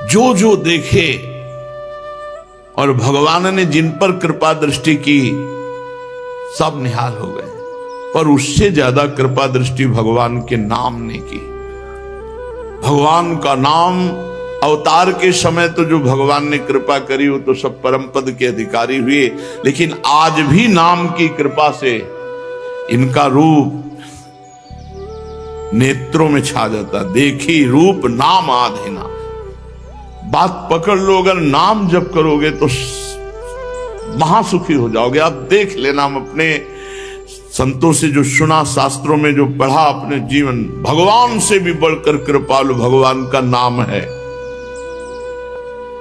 जो जो देखे, और भगवान ने जिन पर कृपा दृष्टि की सब निहाल हो गए, पर उससे ज्यादा कृपा दृष्टि भगवान के नाम ने की। भगवान का नाम अवतार के समय तो जो भगवान ने कृपा करी वो तो सब परम पद के अधिकारी हुए, लेकिन आज भी नाम की कृपा से इनका रूप नेत्रों में छा जाता। देखी रूप नाम आधेना, बात पकड़ लो, अगर नाम जप करोगे तो महासुखी हो जाओगे। आप देख लेना, हम अपने संतों से जो सुना, शास्त्रों में जो पढ़ा, अपने जीवन, भगवान से भी बढ़कर कृपालु भगवान का नाम है।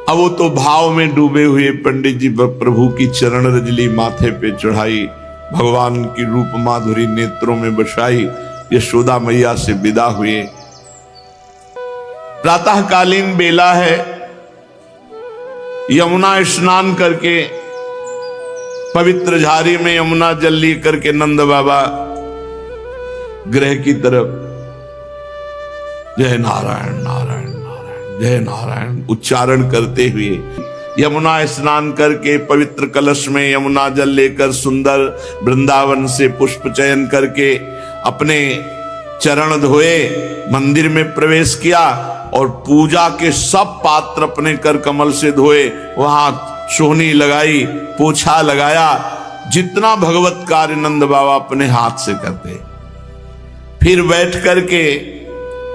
अब वो तो भाव में डूबे हुए पंडित जी प्रभु की चरण रजली माथे पे चढ़ाई, भगवान की रूप माधुरी नेत्रों में बसाई, यशोदा मैया से विदा हुए। प्रातःकालीन बेला है, यमुना स्नान करके पवित्र झारी में यमुना जल ली करके नंद बाबा गृह की तरफ जय नारायण नारायण नारायण जय नारायण उच्चारण करते हुए यमुना स्नान करके पवित्र कलश में यमुना जल लेकर सुंदर वृंदावन से पुष्प चयन करके अपने चरण धोए, मंदिर में प्रवेश किया और पूजा के सब पात्र अपने कर कमल से धोए, वहां सोहनी लगाई, पोछा लगाया, जितना भगवत कार्य नंद बाबा अपने हाथ से करते। फिर बैठ करके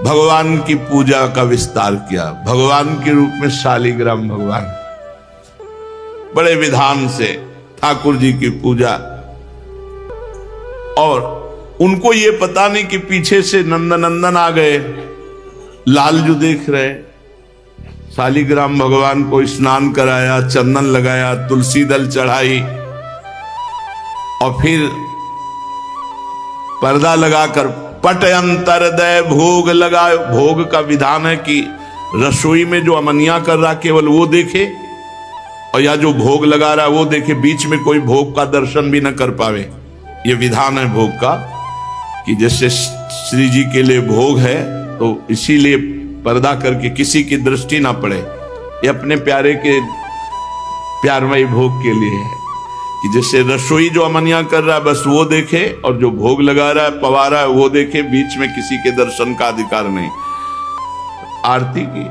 भगवान की पूजा का विस्तार किया। भगवान के रूप में शालिग्राम भगवान बड़े विधान से ठाकुर जी की पूजा, और उनको ये पता नहीं कि पीछे से नंदनंदन आ गए, लालजू देख रहे। शालिग्राम भगवान को स्नान कराया, चंदन लगाया, तुलसी दल चढ़ाई, और फिर पर्दा लगाकर पट अंतर दय भोग लगाए। भोग का विधान है कि रसोई में जो अमनिया कर रहा केवल वो देखे, और या जो भोग लगा रहा वो देखे, बीच में कोई भोग का दर्शन भी न कर पावे। ये विधान है भोग का, कि जैसे श्री जी के लिए भोग है तो इसीलिए पर्दा करके किसी की दृष्टि ना पड़े। ये अपने प्यारे के प्यारमयी भोग के लिए है, कि जैसे रसोई जो अमनिया कर रहा है बस वो देखे, और जो भोग लगा रहा है पवा रहा है वो देखे, बीच में किसी के दर्शन का अधिकार नहीं। आरती की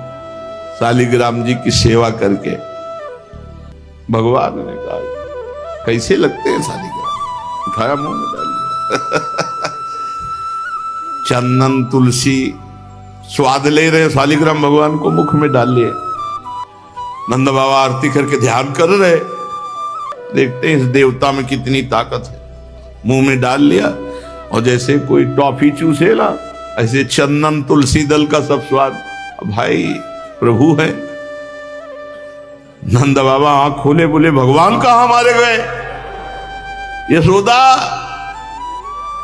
शालिग्राम जी की सेवा करके भगवान ने कहा कैसे लगते हैं शालिग्राम, उठाया मुंह में डाल दिया। चंदन तुलसी स्वाद ले रहे, शालिग्राम भगवान को मुख में डाल लिए। नंद बाबा आरती करके ध्यान कर रहे, देखते हैं इस देवता में कितनी ताकत है, मुंह में डाल लिया, और जैसे कोई टॉफी चूसे ना, ऐसे चंदन तुलसी दल का सब स्वाद। भाई प्रभु है। नंद बाबा आंख खोले, बोले भगवान कहां मारे गए? यशोदा,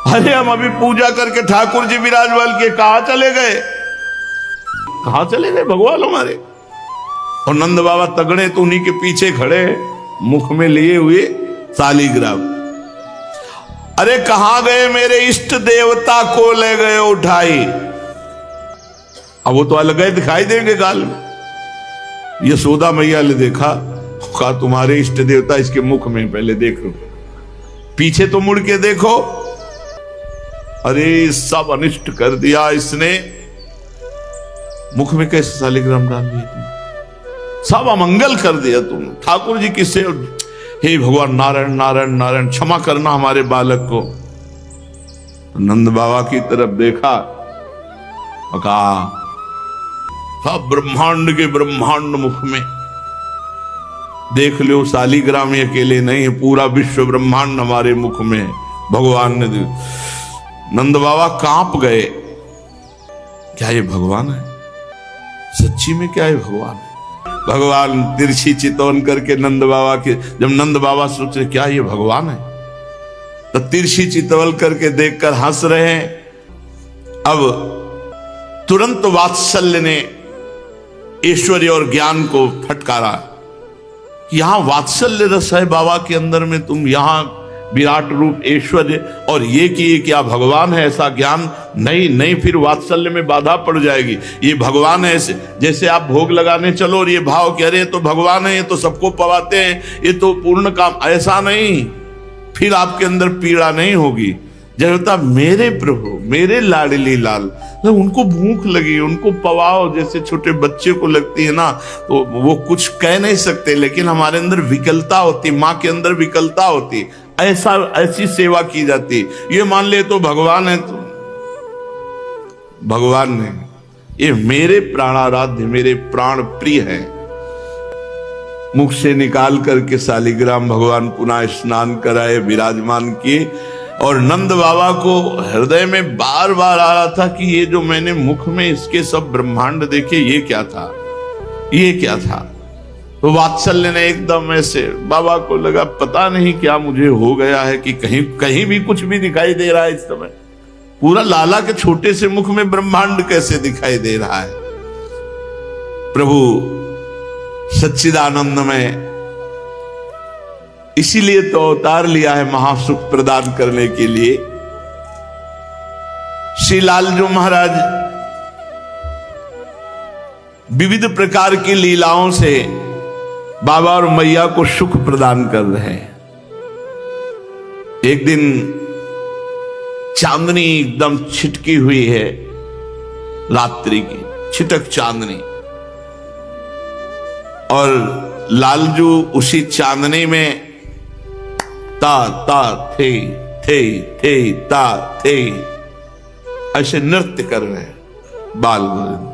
अरे हम अभी पूजा करके ठाकुर जी विराजमान के, कहां चले गए? कहां चले गए भगवान हमारे? और नंद बाबा तगड़े तो उन्हीं के पीछे खड़े, मुख में लिए हुए शालिग्राम। अरे कहां गए मेरे इष्ट देवता को ले गए उठाई? अब वो तो अलग दिखाई देंगे गाल में। यशोदा मैया ने देखा, कहा तुम्हारे इष्ट देवता इसके मुख में, पहले देखो, पीछे तो मुड़ के देखो। अरे सब अनिष्ट कर दिया इसने, मुख में कैसे शालिग्राम डाल दिए तुम, सब अमंगल कर दिया तुम ठाकुर जी की सेवा। हे भगवान नारायण नारायण नारायण, क्षमा करना हमारे बालक को। तो नंद बाबा की तरफ देखा और कहा सब ब्रह्मांड के ब्रह्मांड मुख में देख लो, शालिग्राम अकेले नहीं, पूरा विश्व ब्रह्मांड हमारे मुख में है। भगवान ने नंद बाबा कांप गए, क्या ये भगवान है? सच्ची में क्या ये भगवान है? भगवान तिरछी चितौन करके नंद बाबा के, जब नंद बाबा सोच रहे क्या ये भगवान है, तो तिरछी चितौल करके देखकर हंस रहे हैं। अब तुरंत वात्सल्य ने ऐश्वर्य और ज्ञान को फटकारा कि यहां वात्सल्य रस है बाबा के अंदर में, तुम यहां विराट रूप ऐश्वर्य, और ये कि ये क्या भगवान है ऐसा ज्ञान नहीं, नहीं, फिर वात्सल्य में बाधा पड़ जाएगी। ये भगवान है ऐसे, जैसे आप भोग लगाने चलो और ये भाव कह रहे तो भगवान है, ये तो सबको पवाते हैं, ये तो पूर्ण काम, ऐसा नहीं, फिर आपके अंदर पीड़ा नहीं होगी। जब होता मेरे प्रभु, मेरे लाडली लाल, तो उनको भूख लगी, उनको पवाओ, जैसे छोटे बच्चे को लगती है ना, तो वो कुछ कह नहीं सकते, लेकिन हमारे अंदर विकलता होती, माँ के अंदर विकलता होती, ऐसी सेवा की जाती। ये मान ले तो भगवान है, तो भगवान ने ये मेरे प्राणाराध्य, मेरे प्राण प्रिय है। मुख से निकाल करके शालिग्राम भगवान पुनः स्नान कराए, विराजमान किए, और नंद बाबा को हृदय में बार बार आ रहा था कि ये जो मैंने मुख में इसके सब ब्रह्मांड देखे, ये क्या था, ये क्या था। तो वात्सल्य ने एकदम ऐसे, बाबा को लगा पता नहीं क्या मुझे हो गया है कि कहीं कहीं भी कुछ भी दिखाई दे रहा है इस समय, पूरा लाला के छोटे से मुख में ब्रह्मांड कैसे दिखाई दे रहा है। प्रभु सच्चिदानंद में इसीलिए तो अवतार लिया है महासुख प्रदान करने के लिए। श्री लालजू महाराज विविध प्रकार की लीलाओं से बाबा और मैया को सुख प्रदान कर रहे हैं। एक दिन चांदनी एकदम छिटकी हुई है, रात्रि की छिटक चांदनी, और लालजू उसी चांदनी में ता ता थे थे ता थे ऐसे नृत्य कर रहे हैं बाल गोविंद।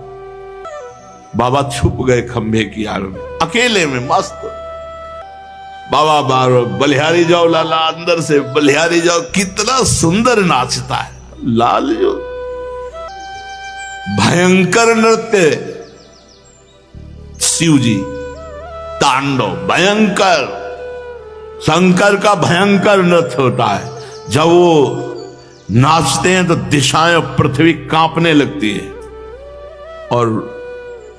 बाबा छुप गए खंभे की आड़ में, अकेले में मस्त। बाबा बार बलिहारी जाओ लाला, अंदर से बलिहारी जाओ, कितना सुंदर नाचता है लालजू, भयंकर नृत्य, शिव जी तांडव, भयंकर शंकर का भयंकर नृत्य होता है। जब वो नाचते हैं तो दिशाएं पृथ्वी कांपने लगती है, और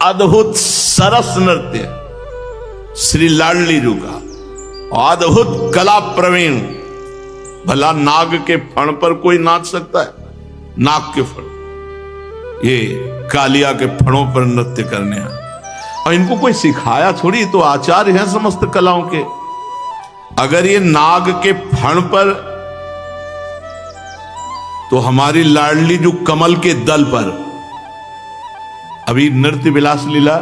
अद्भुत सरस नृत्य श्री लाडली जी का, अद्भुत कला प्रवीण। भला नाग के फण पर कोई नाच सकता है? नाग के फण, ये कालिया के फणों पर नृत्य करने हैं, और इनको कोई सिखाया थोड़ी, तो आचार्य हैं समस्त कलाओं के। अगर ये नाग के फण पर, तो हमारी लाडली जो कमल के दल पर, अभी नृत्य विलास लीला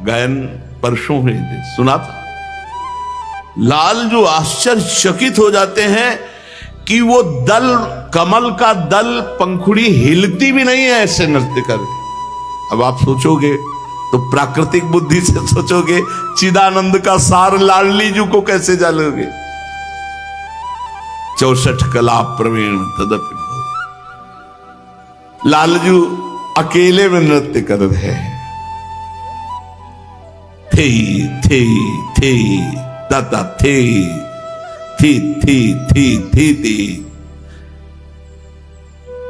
गायन परसों हुए थे, सुना था। लाल जो आश्चर्यचकित हो जाते हैं कि वो दल, कमल का दल, पंखुड़ी हिलती भी नहीं है ऐसे नृत्य कर। अब आप सोचोगे तो प्राकृतिक बुद्धि से सोचोगे, चिदानंद का सार लाडली जी को कैसे जानोगे। 64 कला प्रवीण तदपि लालजू अकेले में नृत्य कर रहे हैं। थे ताता थी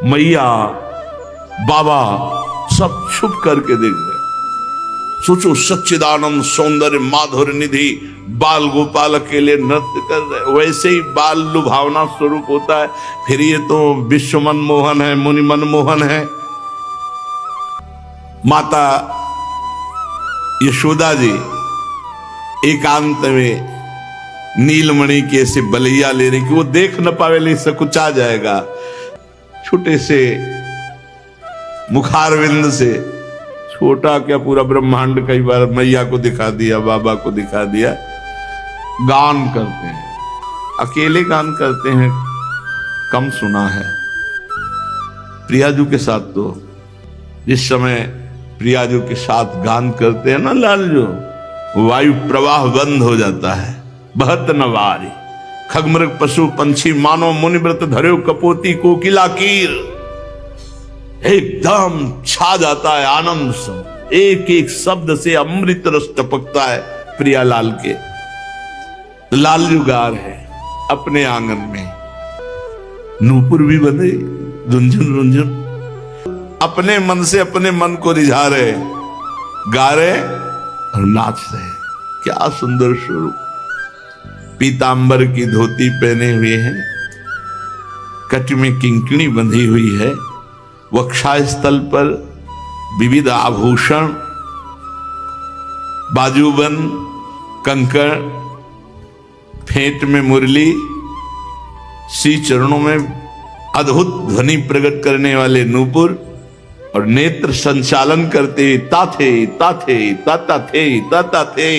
मैया बाबा सब छुप करके देख रहे। सोचो, सच्चिदानंद सौंदर्य माधुर्य निधि बाल गोपाल के लिए नृत्य कर रहे। वैसे ही बाल लुभावना स्वरूप होता है, फिर ये तो विश्व मनमोहन है, मुनि मनमोहन है। माता यशोदा जी एकांत में नीलमणि के ऐसे बलैया ले रही कि वो देख न पावे, ले सकुचा जाएगा। छोटे से मुखारविंद से, छोटा क्या पूरा ब्रह्मांड कई बार मैया को दिखा दिया, बाबा को दिखा दिया। गान करते हैं, अकेले गान करते हैं, कम सुना है। प्रियाजू के साथ तो जिस समय प्रियाजू के साथ गान करते हैं ना लालजू, वायु प्रवाह बंद हो जाता है। बहत नवारी खगमृग पशु पंछी मानो मुनिव्रत धर्यो कपोती कोकिला कीर, एकदम छा जाता है आनंद सब। एक एक शब्द से अमृत रस टपकता है प्रियालाल के। लालजू गा है अपने आंगन में, नूपुर भी बंधे, रुंझुन रुंझुन, अपने मन से अपने मन को रिझा रहे, गा रहे और नाच रहे। क्या सुंदर स्वरूप। पीतांबर की धोती पहने हुए हैं, कट में किंकणी बंधी हुई है, वक्षस्थल पर विविध आभूषण, बाजूबंद, कंकड़, फेंट में मुरली, श्री चरणों में अद्भुत ध्वनि प्रकट करने वाले नूपुर और नेत्र संचालन करते हुए ताथे ताथे ताता थे ताता थे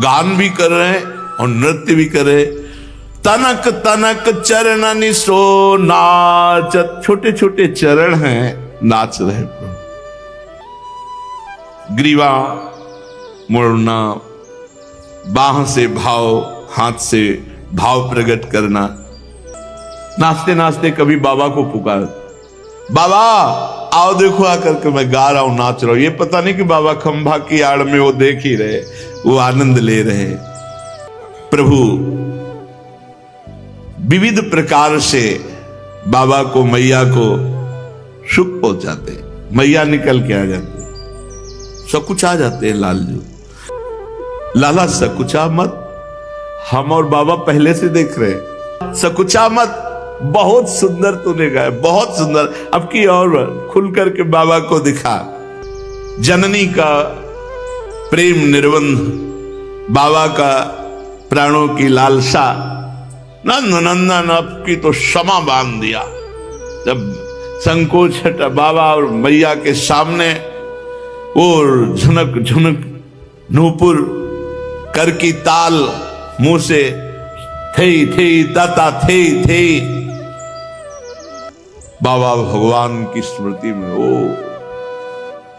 गान भी कर रहे हैं और नृत्य भी कर रहे। तनक तनक चरणनि सो नाचत, छोटे छोटे चरण हैं, नाच रहे प्रभु। ग्रीवा मुड़ना, बाह से भाव, हाथ से भाव प्रकट करना। नाचते नाचते कभी बाबा को पुकार, बाबा आओ देखो आकर के मैं गा रहा हूं, नाच रहा हूं। ये पता नहीं कि बाबा खंभा की आड़ में वो देख ही रहे, वो आनंद ले रहे। प्रभु विविध प्रकार से बाबा को, मैया को सुख पहुंचाते। मैया निकल के आ जाते, सब कुछ आ जाते हैं। लालजू लाला सकुचा मत, हम और बाबा पहले से देख रहे। सकुचा मत, बहुत सुंदर तूने गाया, बहुत सुंदर। अब की और खुल करके बाबा को दिखा। जननी का प्रेम निर्बंध, बाबा का प्राणों की लालसा, नंद नंदन अब की तो क्षमा बांध दिया। जब संकोच हटा बाबा और मैया के सामने, और झुनक झुनक नूपुर, कर की ताल मुंह से थे ताता थे। बाबा भगवान की स्मृति में ओ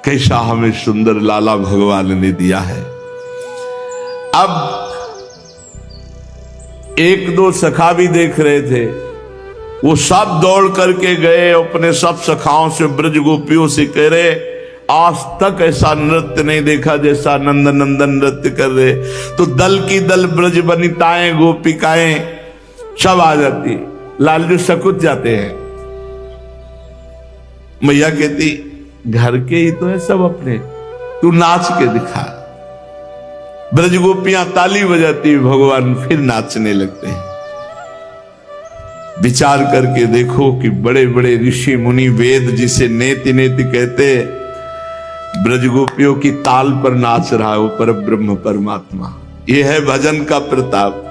कैसा हमें सुंदर लाला भगवान ने दिया है। अब एक दो सखा भी देख रहे थे, वो सब दौड़ करके गए, अपने सब सखाओं से, ब्रज गोपियों से कह रहे आज तक ऐसा नृत्य नहीं देखा जैसा नंद नंदन नृत्य कर रहे। तो दल की दल ब्रज बनिताएं गोपिकाएं सब आ जाती, लालजू सकुच जाते हैं। मैया कहती घर के ही तो है सब अपने, तू नाच के दिखा। ब्रज गोपियां ताली बजाती, भगवान फिर नाचने लगते हैं। विचार करके देखो कि बड़े बड़े ऋषि मुनि, वेद जिसे नेति नेति कहते, ब्रज गोपियों की ताल पर नाच रहा है वो पर ब्रह्म परमात्मा। यह है भजन का प्रताप।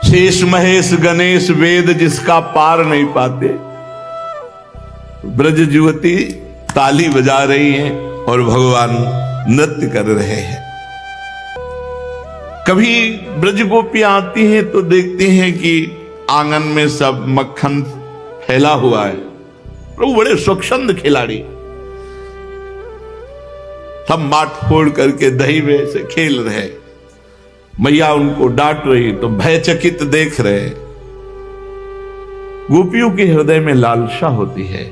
शेष महेश गणेश वेद जिसका पार नहीं पाते, ब्रज युवती ताली बजा रही हैं और भगवान नृत्य कर रहे हैं। कभी ब्रज गोपियां आती हैं तो देखती हैं कि आंगन में सब मक्खन फैला हुआ है। प्रभु बड़े स्वच्छंद खिलाड़ी, सब माट फोड़ करके दही में से खेल रहे। मैया उनको डांट रही तो भयचकित देख रहे। गोपियों के हृदय में लालसा होती है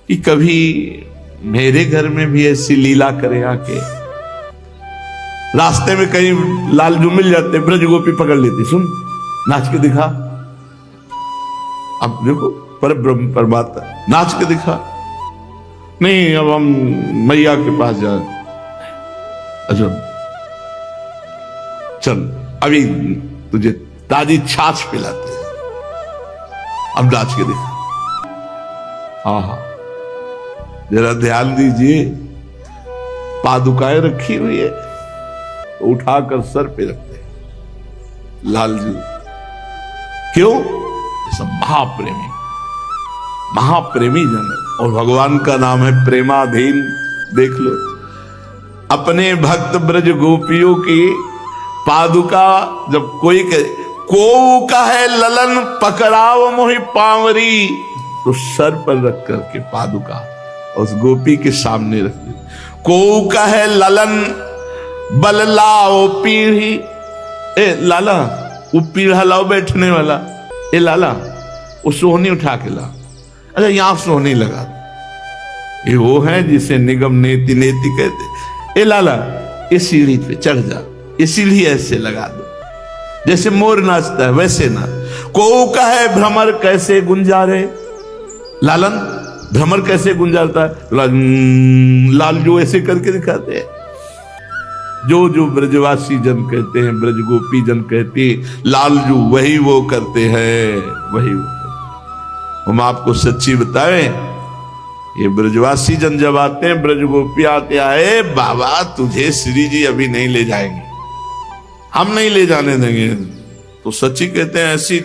कि कभी मेरे घर में भी ऐसी लीला करे आके। रास्ते में कहीं लालजू मिल जाते, ब्रज गोपी पकड़ लेती, सुन नाच के दिखा। अब देखो पर ब्रह्म परमात्मा नाच के दिखा। नहीं अब हम मैया के पास जा, अच्छा चल अभी तुझे ताजी छाछ पिलाते हैं, अब नाच के दिखा। हाँ जरा ध्यान दीजिए, पादुकाएं रखी हुई है तो उठाकर सर पे रखते हैं लालजू। क्यों? सब महाप्रेमी, महाप्रेमी जन, और भगवान का नाम है प्रेमाधीन। देख लो अपने भक्त ब्रज गोपियों की पादुका, जब कोई को कहे ललन पकड़ाओ मोहि पावरी, तो सर पर रख करके पादुका उस गोपी के सामने रख दी। को कहे ललन बल लाओ पीढ़ी, ए लाला वो पीढ़ा लाओ बैठने वाला, ए लाला वो सोहनी उठा के ला। अच्छा यहां सोहनी लगा, ये वो है जिसे निगम नेति नेति कहते। ए लाला इस सीढ़ी पे चढ़ जा, ये सीढ़ी ऐसे लगा दो, जैसे मोर नाचता है वैसे ना। को कहे भ्रमर कैसे गुंजारे, लालन भ्रमर कैसे गुंजारता है, लालजू ऐसे करके दिखाते हैं। जो जो ब्रजवासी जन कहते हैं, ब्रज गोपी जन कहते हैं, लालजू वही वो करते हैं, वही वो। हम आपको सच्ची बताएं, ये ब्रजवासी जन जब आते हैं, ब्रज गोपी आते आए, बाबा तुझे श्री जी अभी नहीं ले जाएंगे, हम नहीं ले जाने देंगे। तो सच्ची कहते हैं ऐसी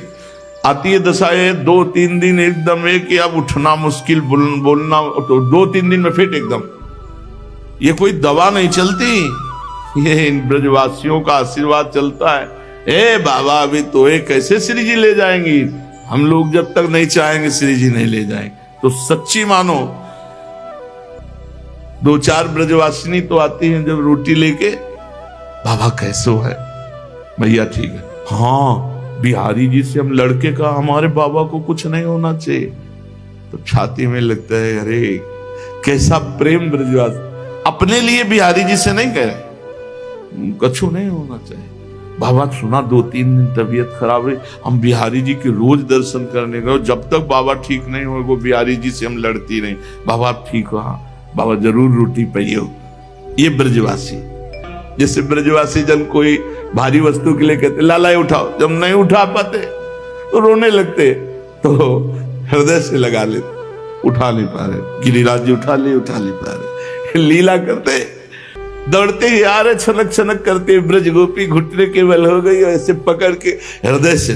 आती है दशाएं, 2-3 दिन एकदम है कि अब उठना मुश्किल, बोलना तो 2-3 दिन में फिट एकदम। ये कोई दवा नहीं चलती, ये इन ब्रजवासियों का आशीर्वाद चलता है। ए बाबा अभी तो ये कैसे श्री जी ले जाएंगी, हम लोग जब तक नहीं चाहेंगे श्री जी नहीं ले जाएंगे। तो सच्ची मानो 2-4 ब्रजवासिनी तो आती हैं जब रोटी लेके, बाबा कैसे है, भैया ठीक है, हाँ बिहारी जी से हम लड़के का, हमारे बाबा को कुछ नहीं होना चाहिए। तो छाती में लगता है अरे कैसा प्रेम ब्रजवास, अपने लिए बिहारी जी से नहीं कह रहे, कछु नहीं होना चाहिए। बाबा सुना 2-3 दिन तबीयत खराब है, हम बिहारी जी के रोज दर्शन करने गए, जब तक बाबा ठीक नहीं हो वो बिहारी जी से हम लड़ती नहीं। बाबा ठीक हो, हाँ बाबा जरूर रोटी पाइयो। ये ब्रजवासी, जैसे ब्रजवासी जन कोई भारी वस्तु के लिए कहते लाला उठाओ, जब नहीं उठा पाते तो रोने लगते, तो हृदय से लगा लेते, उठा नहीं पा रहे, गिरिराज जी उठा नहीं पा रहे, लीला करते, दौड़ते ही आ रहे, छनक छनक करते, ब्रज गोपी घुटने के बल हो गई, ऐसे पकड़ के हृदय से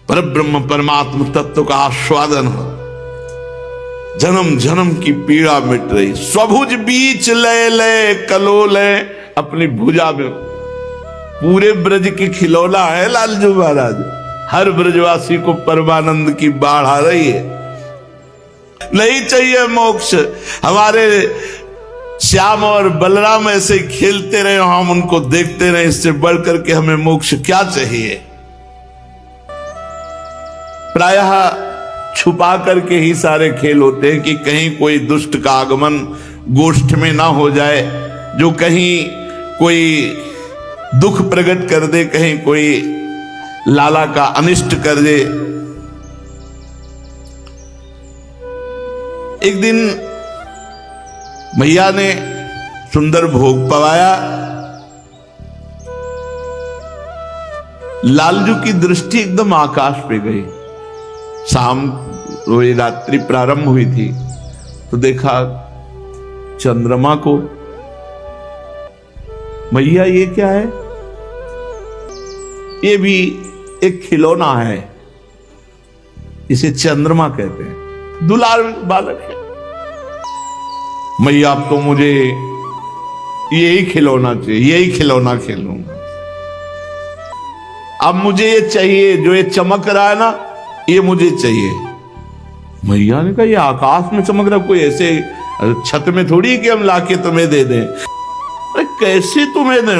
पर ब्रह्म परमात्मा तत्व का आस्वादन हो, जन्म जन्म की पीड़ा मिट रही। स्वभुज बीच लय लय कलो लय, अपनी भुजा में पूरे ब्रज की खिलौना है लालजू महाराज। हर ब्रजवासी को परमानंद की बाढ़ आ रही है। नहीं चाहिए मोक्ष, हमारे श्याम और बलराम ऐसे खेलते रहे, हम उनको देखते रहे, इससे बढ़कर के हमें मोक्ष क्या चाहिए। प्रायः छुपा करके ही सारे खेल होते हैं कि कहीं कोई दुष्ट का आगमन गोष्ठ में ना हो जाए, जो कहीं कोई दुख प्रकट कर दे, कहीं कोई लाला का अनिष्ट कर दे। एक दिन मैया ने सुंदर भोग पवाया, लालजू की दृष्टि एकदम आकाश पे गई। शाम रात्रि प्रारंभ हुई थी तो देखा चंद्रमा को। मैया ये क्या है, ये भी एक खिलौना है, इसे चंद्रमा कहते हैं, दुलार बालक है। मैया अब तो मुझे यही खिलौना चाहिए, यही खिलौना खेलूंगा, अब मुझे ये चाहिए, जो ये चमक रहा है ना ये मुझे चाहिए। मैया ने कहा ये आकाश में चमक रहा, कोई ऐसे छत में थोड़ी कि हम लाके तुम्हें दे दें। अरे कैसे तुम्हें दें,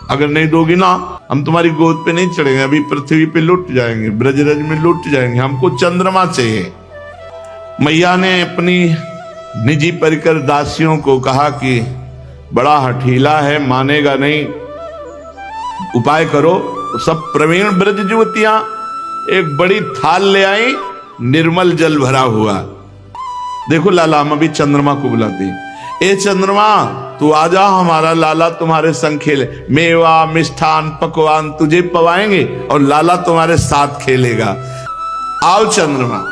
अगर नहीं दोगी ना हम तुम्हारी गोद पे नहीं चढ़ेंगे, अभी पृथ्वी पे लुट जाएंगे, ब्रजरज में लुट जाएंगे, हमको चंद्रमा चाहिए। मैया ने अपनी निजी परिकर दासियों को कहा कि बड़ा हठीला है, मानेगा नहीं, उपाय करो। तो सब प्रवीण ब्रज युवतियां एक बड़ी थाल ले आई, निर्मल जल भरा हुआ। देखो लाला, हम अभी चंद्रमा को बुलाते हैं, ए चंद्रमा तू आजा, हमारा लाला तुम्हारे संग खेले, मेवा मिष्ठान पकवान तुझे पवाएंगे और लाला तुम्हारे साथ खेलेगा, आओ चंद्रमा।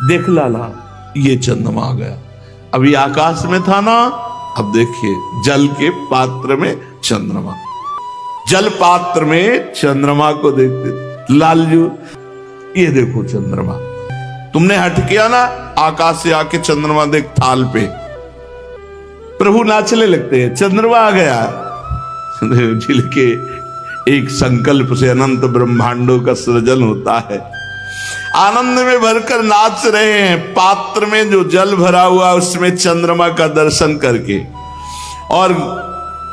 देख लाला, ये चंद्रमा आ गया, अभी आकाश में था ना, अब देखिए जल के पात्र में चंद्रमा, जल पात्र में चंद्रमा को देखते। लालजू ये देखो चंद्रमा, तुमने हट किया ना, आकाश से आके चंद्रमा देख थाल पे। प्रभु नाचने लगते हैं, चंद्रमा आ गया। जिनके एक संकल्प से अनंत ब्रह्मांडों का सृजन होता है, आनंद में भरकर नाच रहे हैं। पात्र में जो जल भरा हुआ उसमें चंद्रमा का दर्शन करके, और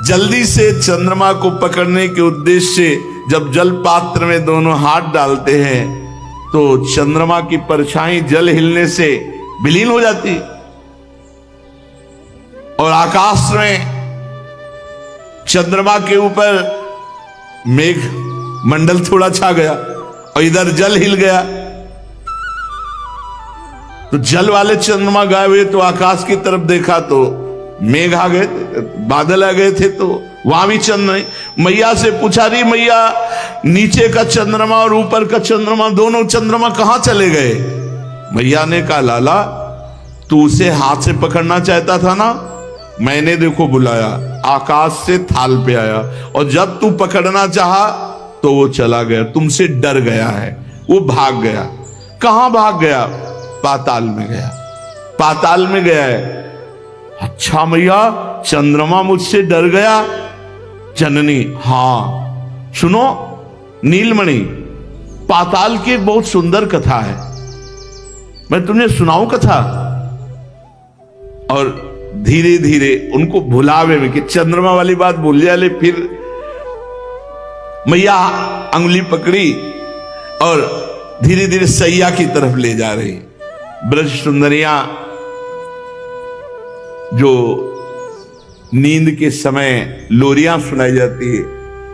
जल्दी से चंद्रमा को पकड़ने के उद्देश्य से जब जल पात्र में दोनों हाथ डालते हैं तो चंद्रमा की परछाई जल हिलने से विलीन हो जाती, और आकाश में चंद्रमा के ऊपर मेघ मंडल थोड़ा छा गया और इधर जल हिल गया। तो जल वाले चंद्रमा गायब हुए तो आकाश की तरफ देखा तो मेघ आ गए थे, बादल आ गए थे, तो वहां भी चंद्र नहीं। मैया से पूछा, रही मैया नीचे का चंद्रमा और ऊपर का चंद्रमा, दोनों चंद्रमा कहां चले गए? मैया ने कहा, लाला तू उसे हाथ से पकड़ना चाहता था ना, मैंने देखो बुलाया, आकाश से थाल पे आया, और जब तू पकड़ना चाहा तो वो चला गया, तुमसे डर गया है, वो भाग गया। कहां भाग गया? पाताल में गया, पाताल में गया है। अच्छा मैया, चंद्रमा मुझसे डर गया? जननी, हां सुनो, नीलमणि पाताल की एक बहुत सुंदर कथा है, मैं तुम्हें सुनाऊं कथा। और धीरे धीरे उनको भुलावे में कि चंद्रमा वाली बात भूल जाए, फिर मैया अंगुली पकड़ी और धीरे धीरे सैया की तरफ ले जा रही। ब्रज सुंदरियां जो नींद के समय लोरियां सुनाई जाती है,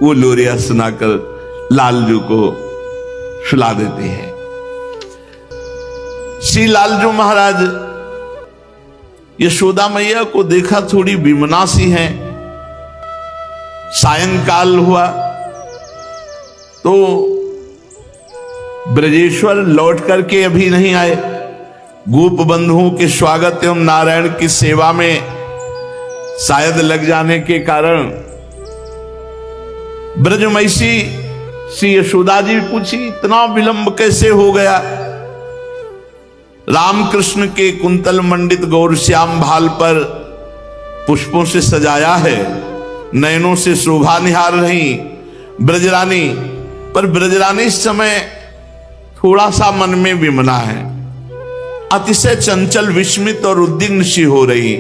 वो लोरियां सुनाकर लालजू को सुला देती है। श्री लालजू महाराज यशोदा मैया को देखा थोड़ी विमना सी है। सायंकाल हुआ तो ब्रजेश्वर लौट करके अभी नहीं आए। गोप बंधुओं के स्वागत एवं नारायण की सेवा में शायद लग जाने के कारण ब्रजमयसी श्री यशोदा जी पूछी, इतना विलंब कैसे हो गया? रामकृष्ण के कुंतल मंडित गौर श्याम भाल पर पुष्पों से सजाया है, नयनों से शोभा निहार रही ब्रजरानी, पर ब्रजरानी इस समय थोड़ा सा मन में विमना है, अतिशय चंचल, विस्मित और उद्विग्न सी हो रही।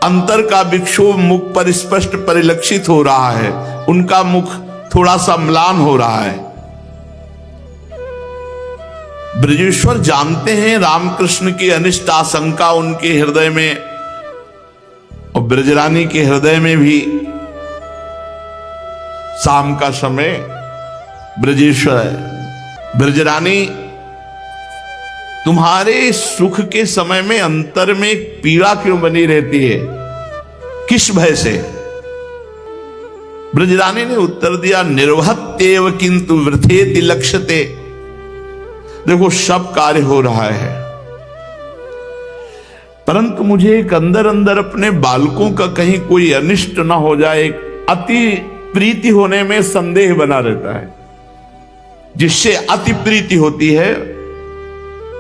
अंतर का विक्षोभ मुख पर स्पष्ट परिलक्षित हो रहा है, उनका मुख थोड़ा सा म्लान हो रहा है। ब्रजेश्वर जानते हैं रामकृष्ण की अनिष्ट आशंका उनके हृदय में और ब्रजरानी के हृदय में भी। शाम का समय ब्रजेश्वर, ब्रजरानी तुम्हारे सुख के समय में अंतर में एक पीड़ा क्यों बनी रहती है, किस भय से? ब्रजरानी ने उत्तर दिया, निर्वहत्येव किंतु वृथेति लक्ष्यते। देखो सब कार्य हो रहा है, परंतु मुझे एक अंदर अंदर अपने बालकों का कहीं कोई अनिष्ट ना हो जाए, एक अति प्रीति होने में संदेह बना रहता है। जिससे अति प्रीति होती है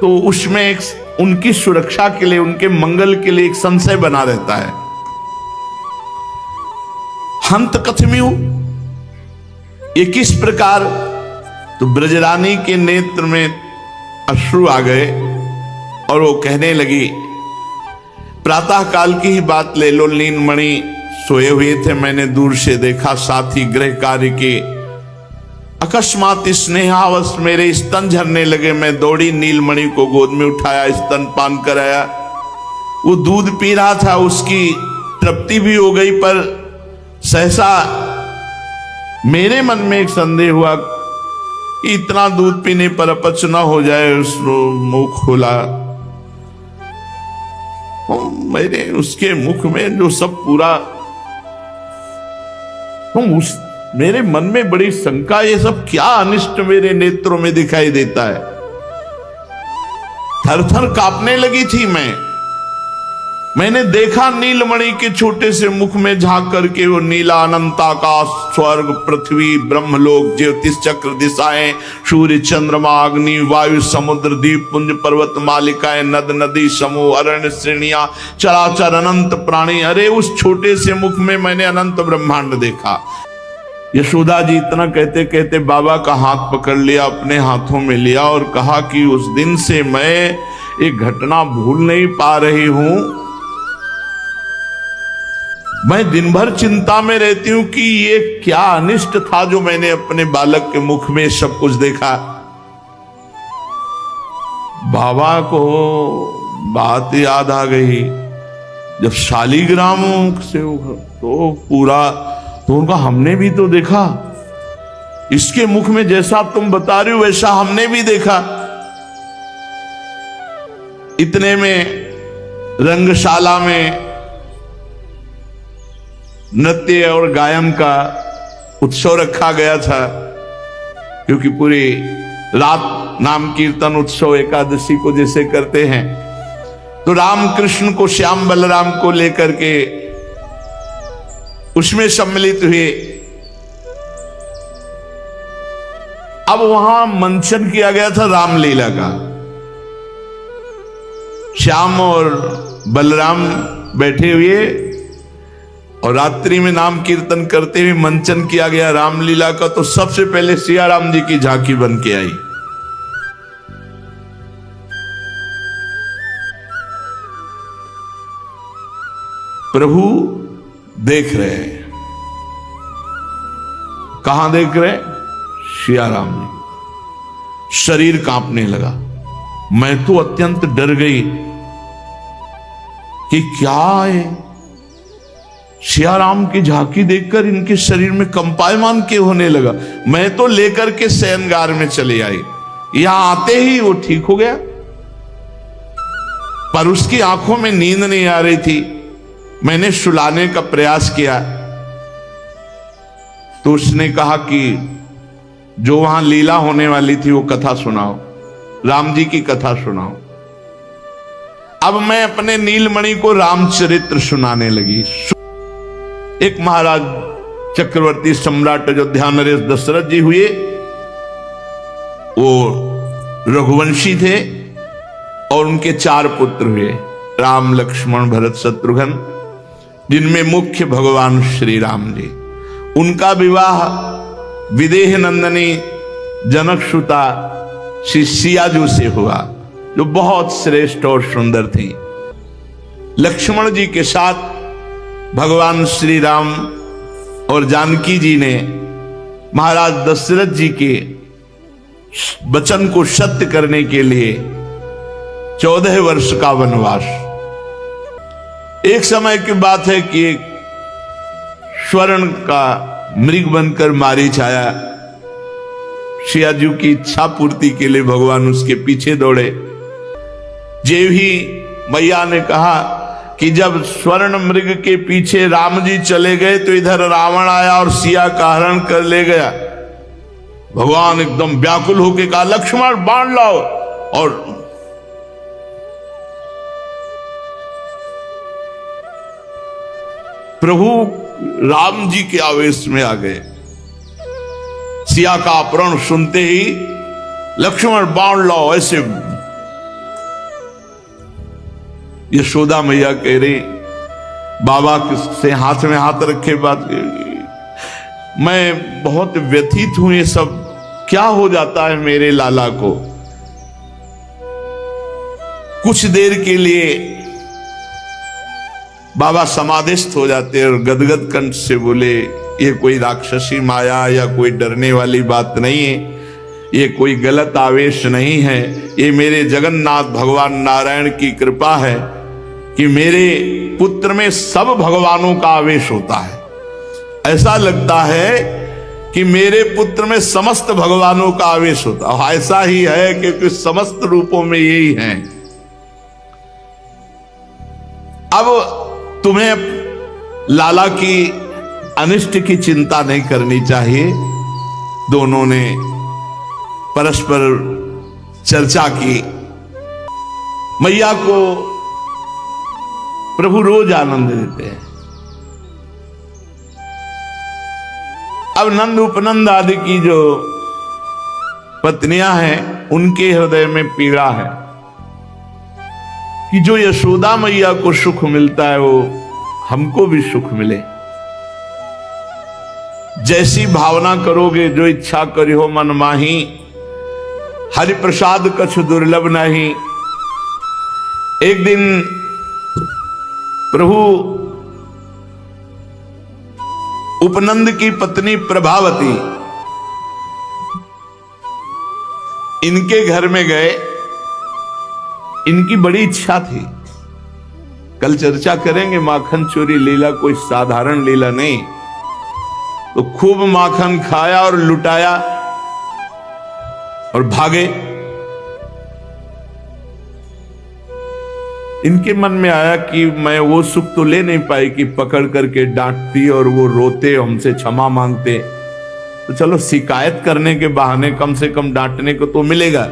तो उसमें एक उनकी सुरक्षा के लिए, उनके मंगल के लिए एक संशय बना रहता है। हंत कथम्यु, ये किस प्रकार? तो ब्रजरानी के नेत्र में अश्रु आ गए और वो कहने लगी, प्रातः काल की ही बात ले लो, नीलमणि सोए हुए थे, मैंने दूर से देखा, साथी गृह कार्य के अकस्मात स्नेहावश मेरे स्तन झरने लगे। मैं दौड़ी, नीलमणि को गोद में उठाया, स्तन पान कराया। वो दूध पी रहा था, उसकी तृप्ति भी हो गई, पर सहसा मेरे मन में एक संदेह हुआ कि इतना दूध पीने पर अपच न हो जाए। मुख खोला, मैंने उसके मुख में जो सब पूरा, मेरे मन में बड़ी शंका, ये सब क्या अनिष्ट मेरे नेत्रों में दिखाई देता है। थर थर कांपने लगी थी मैंने देखा नीलमणि के छोटे से मुख में झांक करके वो नीला अनंत आकाश, स्वर्ग, पृथ्वी, ब्रह्मलोक, ज्योतिष चक्र, दिशाएं, सूर्य, चंद्रमा, अग्नि, वायु, समुद्र, द्वीप, पुंज, पर्वत, मालिकाएं, नद, नदी, समूह, अरण्य श्रेणियां, चराचर, अनंत प्राणी। अरे उस छोटे से मुख में मैंने अनंत ब्रह्मांड देखा। यशोदा जी इतना कहते कहते बाबा का हाथ पकड़ लिया, अपने हाथों में लिया और कहा कि उस दिन से मैं एक घटना भूल नहीं पा रही हूं। मैं दिन भर चिंता में रहती हूं कि ये क्या अनिष्ट था जो मैंने अपने बालक के मुख में सब कुछ देखा। बाबा को बात याद आ गई, जब शालिग्राम से तो पूरा, तो उनका हमने भी तो देखा, इसके मुख में जैसा तुम बता रही हो वैसा हमने भी देखा। इतने में रंगशाला में नृत्य और गायन का उत्सव रखा गया था, क्योंकि पूरी रात नाम कीर्तन उत्सव एकादशी को जैसे करते हैं, तो राम कृष्ण को, श्याम बलराम को लेकर के उसमें सम्मिलित हुए। अब वहां मंचन किया गया था रामलीला का। श्याम और बलराम बैठे हुए और रात्रि में नाम कीर्तन करते हुए मंचन किया गया रामलीला का। तो सबसे पहले सिया राम जी की झांकी बन के आई। प्रभु देख रहे हैं। कहां देख रहे हैं? सिया राम जी। शरीर कांपने लगा। मैं तो अत्यंत डर गई कि क्या है। सिया राम की झांकी देखकर इनके शरीर में कंपायमान क्यों होने लगा। मैं तो लेकर के शयनगार में चले आई। यहां आते ही वो ठीक हो गया, पर उसकी आंखों में नींद नहीं आ रही थी। मैंने सुलाने का प्रयास किया तो उसने कहा कि जो वहां लीला होने वाली थी वो कथा सुनाओ, राम जी की कथा सुनाओ। अब मैं अपने नीलमणि को रामचरित्र सुनाने लगी। एक महाराज चक्रवर्ती सम्राट अयोध्या नरेश दशरथ जी हुए। वो रघुवंशी थे और उनके 4 पुत्र हुए, राम लक्ष्मण भरत शत्रुघ्न, जिनमें मुख्य भगवान श्री राम जी। उनका विवाह विदेह नंदनी जनक सुता श्री सियाजू से हुआ, जो बहुत श्रेष्ठ और सुंदर थी। लक्ष्मण जी के साथ भगवान श्री राम और जानकी जी ने महाराज दशरथ जी के वचन को सत्य करने के लिए 14 वर्ष का वनवास। एक समय की बात है कि एक स्वर्ण का मृग बनकर मारीच आया। सियाजू की इच्छा पूर्ति के लिए भगवान उसके पीछे दौड़े। जेव ही मैया ने कहा कि जब स्वर्ण मृग के पीछे राम जी चले गए तो इधर रावण आया और सिया का हरण कर ले गया। भगवान एकदम व्याकुल होकर कहा, लक्ष्मण बाण लाओ। और प्रभु राम जी के आवेश में आ गए। सिया का अपहरण सुनते ही लक्ष्मण बाण लाओ। ऐसे यशोदा मैया कह रही, बाबा से हाथ में हाथ रखे बात करेगी। मैं बहुत व्यथित हूं, ये सब क्या हो जाता है मेरे लाला को। कुछ देर के लिए बाबा समाधिस्थ हो जाते और गदगद कंठ से बोले, ये कोई राक्षसी माया या कोई डरने वाली बात नहीं है, ये कोई गलत आवेश नहीं है, ये मेरे जगन्नाथ भगवान नारायण की कृपा है कि मेरे पुत्र में सब भगवानों का आवेश होता है। ऐसा लगता है कि मेरे पुत्र में समस्त भगवानों का आवेश होता है। ऐसा ही है क्योंकि समस्त रूपों में यही है। अब तुम्हें लाला की अनिष्ट की चिंता नहीं करनी चाहिए। दोनों ने परस्पर चर्चा की। मैया को प्रभु रोज आनंद देते हैं। अब नंद उपनंद आदि की जो पत्नियां हैं, उनके हृदय में पीड़ा है कि जो यशोदा मैया को सुख मिलता है वो हमको भी सुख मिले। जैसी भावना करोगे, जो इच्छा करियो मन माही, हरि प्रसाद कछु दुर्लभ नहीं। एक दिन प्रभु उपनंद की पत्नी प्रभावती इनके घर में गए। इनकी बड़ी इच्छा थी, कल चर्चा करेंगे, माखन चोरी लीला कोई साधारण लीला नहीं। तो खूब माखन खाया और लुटाया और भागे। इनके मन में आया कि मैं वो सुख तो ले नहीं पाई कि पकड़ करके डांटती और वो रोते हमसे क्षमा मांगते, तो चलो शिकायत करने के बहाने कम से कम डांटने को तो मिलेगा।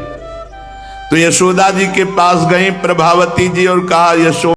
तो यशोदा जी के पास गई प्रभावती जी और कहा, यशोदा